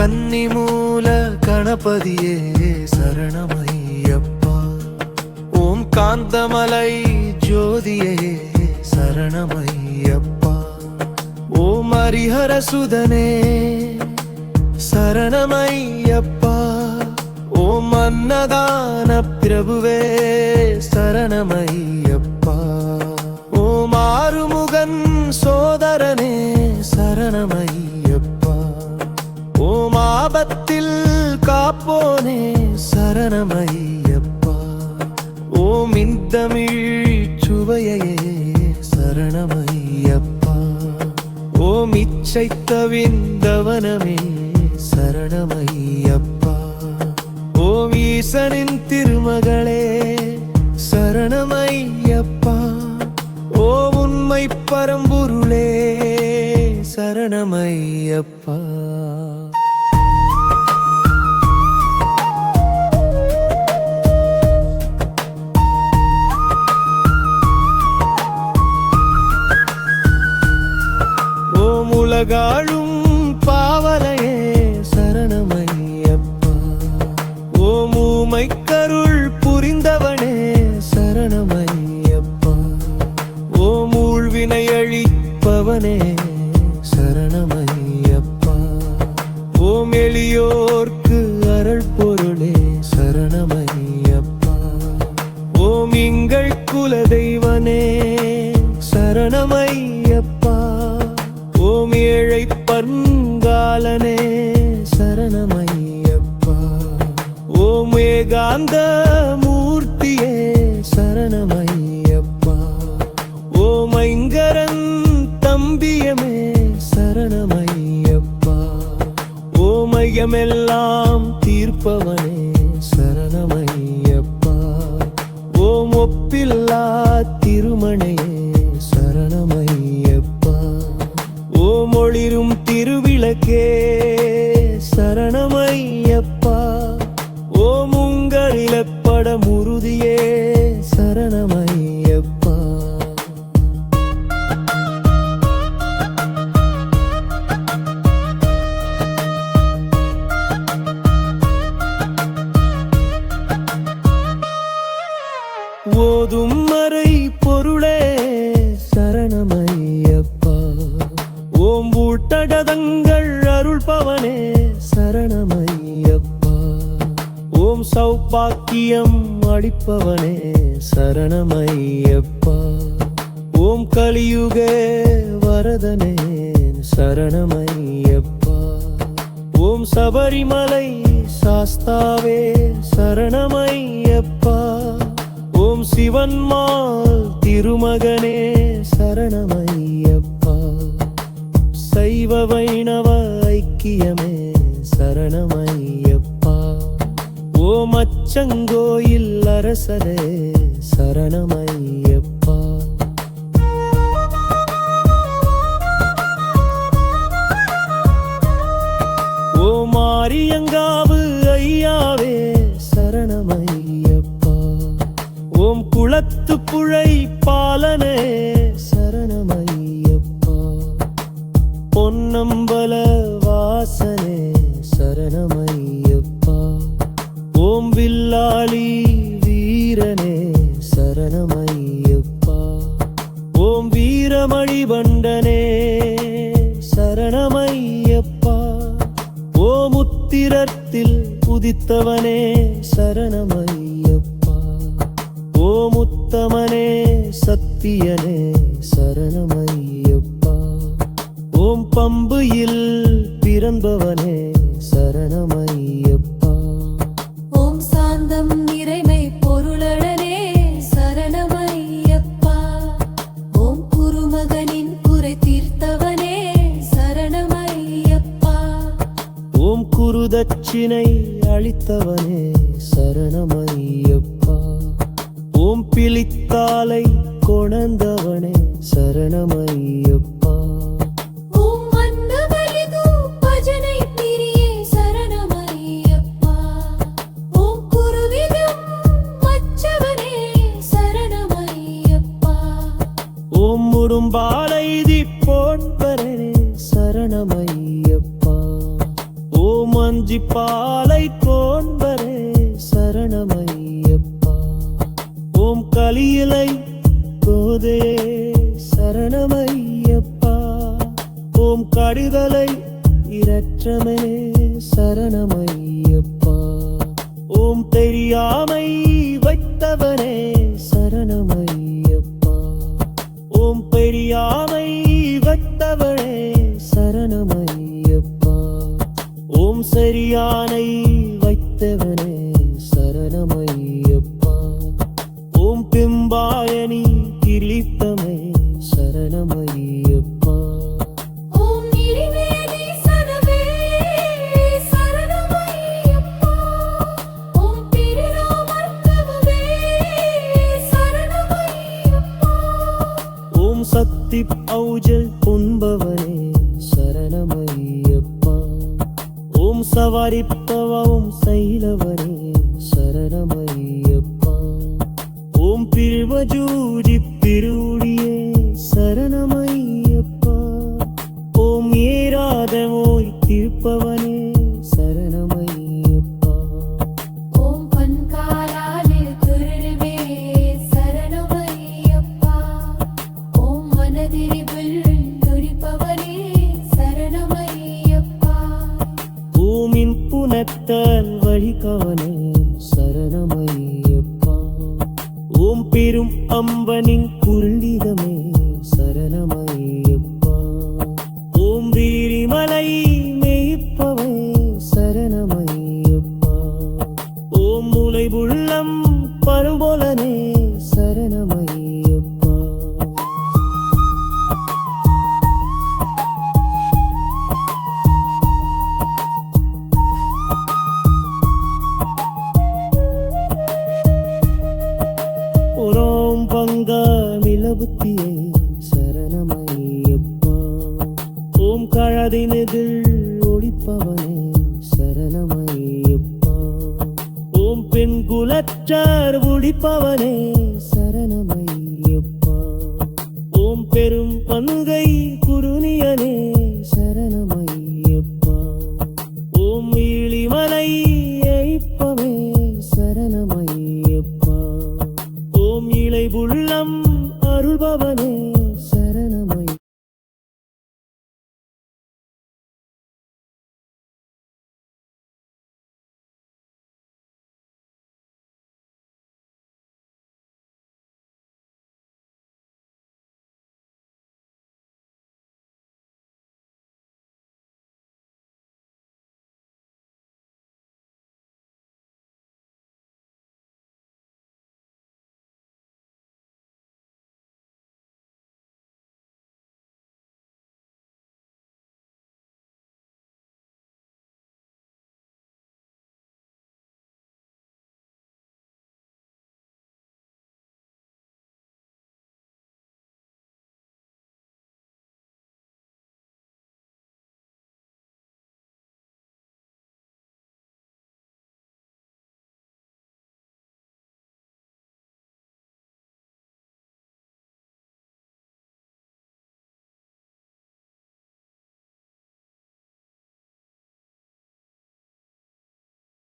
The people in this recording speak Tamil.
கன்னிமூல கணபதியே சரணமையப்பா. ஓம் காந்தமலை ஜோதியே சரணமையப்பா. ஓம் ஹரிஹர சுதனே சரணமையப்பா. ஓம் அன்னதான பிரபுவே சரணமையப்பா. ஓம் ஆறுமுகன் சோதரனே சரணமையப்பா. ஓம் ஆபத்தில் காப்போனே சரணமையப்பா. ஓம் இந்தமிழ் சுவையே சரணமையப்பா. ஓம் இச்சை தவிந்தவனமே சரணமையப்பா. ஓம் ஈசனின் திருமகளே சரணமையப்பா. ஓம் உண்மை பரம்பொருளே சரணமையப்பா. ஓம் உலகாளும் பாவலையே சரணமையப்பா. ஓம் ஊமை கருள் புரிந்தவனே சரணமையப்பா. ஓம் ஊழ்வினை அழிப்பவனே சரணமையப்பா. ஓம் எளியோர்க்கு அருள் பொருளே சரணமையப்பா. ஓம் எங்கள் குலதெய்வனே சரணமையப்பா. ஓம் ஏழை பங்காளனே சரணமையப்பா. ஓம் ஏகாந்த மூர்த்தியே சரணமையப்பா. ஓம் ஐங்கரன் தம்பியமே சரணமையப்பா. ஓம் ஐயமெல்லாம் தீர்ப்பவனே சரணமையப்பா. ஓம் ஒப்பில்லா திருமணையே சரணமையப்பா. ஓம் ஒளிரும் திருவிளக்கே சரணமையப்பா. ஓம் உங்களிலப்பட முருதியே சரணமையப்பா. ஓதும் மறை பொருளே சரணமையப்பா. ஓம் ஊட்டகதங்கள் அருள்பவனே சரணமையப்பா. ஓம் சௌபாக்கியம் அளிப்பவனே சரணமையப்பா. ஓம் கலியுக வரதனே சரணமையப்பா. ஓம் சபரிமலை சாஸ்தாவே சரணமையப்பா. ஓம் சிவன்மால் திருமகனே சரணமையப்பா. சைவ வைணவ ஐக்கியமே சரணமையப்பா. ஓம் அச்சங்கோயில் அரசரே சரணமையப்பா. ஓம் ஆரியங்காவு ஐயாவே சரணமையப்பா. ஓம் குளத்து புழை பாலனே சரணமையப்பா. பொன்னம்பல வாசனே சரணமையப்பா. ஓம் வில்லாளி வீரனே சரணமையப்பா. ஓம் வீரமணிபண்டனே சரணமையப்பா. ஓம் உத்திரத்தில் உதித்தவனே சரணமையப்பா. ஓம் உத்தமனே சத்தியனே சரணமையப்பா. ஓம் பம்புயில் பிறந்தவனே சரணமையப்பா. ஓம் சாந்தம் இறைமை பொருளடனே சரணமையப்பா. ஓம் குருமகனின் குறை தீர்த்தவனே சரணமையப்பா. ஓம் குருதட்சிணை அளித்தவனே சரணமையப்பா. ஓம் பிளித்தாலை கொணர்ந்தவனே சரணமையப்பா. ஓம் மன்னவலிது பஜனை பிரியே சரணமையப்பா. ஓம் குருவிதம் மச்சவனே சரணமையப்பா. ஓம் முடும்பாலை திப்போன்பரனே சரணமையப்பா. ஓம் பூஜிப்பாலை கோன்பரே சரணமையப்பா. ஓம் கலியிலை கோதே சரணமையப்பா. ஓம் கடிதலை இரற்றமே சரணமையப்பா. ஓம் தெரியாமை வைத்தவனே சரணமையப்பா. ஓம் பெரியாமை வைத்தவனே சரணமையப்பா. ஓம் சரியானை வைத்தவனே சரணமையப்பா. ஓம் பிம்பாயனி கிளித்தமே சரணமையப்பா. ஓம் நிறிவேதி சனவே சரணமையப்பா. ஓம் திருநாமர்த்தவே சரணமையப்பா. ஓம் சக்தி ஔஜல் பொன்பவனே சரணமையப்பா. ஓம் சவாரிப்பவம் சைலவனே சரணமையப்பா. ஓம் பிரிவஜூரி திருடியே சரணமையப்பா. ஓம் ஏராத நோய் தீர்ப்பவனே சரணமையப்பா. ஓம் பன்காலாலில் குருவே சரணமையப்பா. ஓம் மனதிரிபில் நுரிப்பவனே சரணமையப்பா. ஓமின் புனத்தல் வழிகவனே சரணமையப்பா. ஓம் பெரும் அம்பனின் குருளிதமே சரணமையப்பா. ஓம் வீரிமலை மேய்ப்பவே சரணமையப்பா. ஓம் முலை புள்ளம் பரும்பொலனே சரணமையப்பா. ஓம் பங்க மிளபுத்தியே சரணமையப்பா. ஓம் கழதினதில் ஒளிப்பவனே சரணமையப்பா. ஓம் பெண் குலற்றார் ஒளிப்பவனே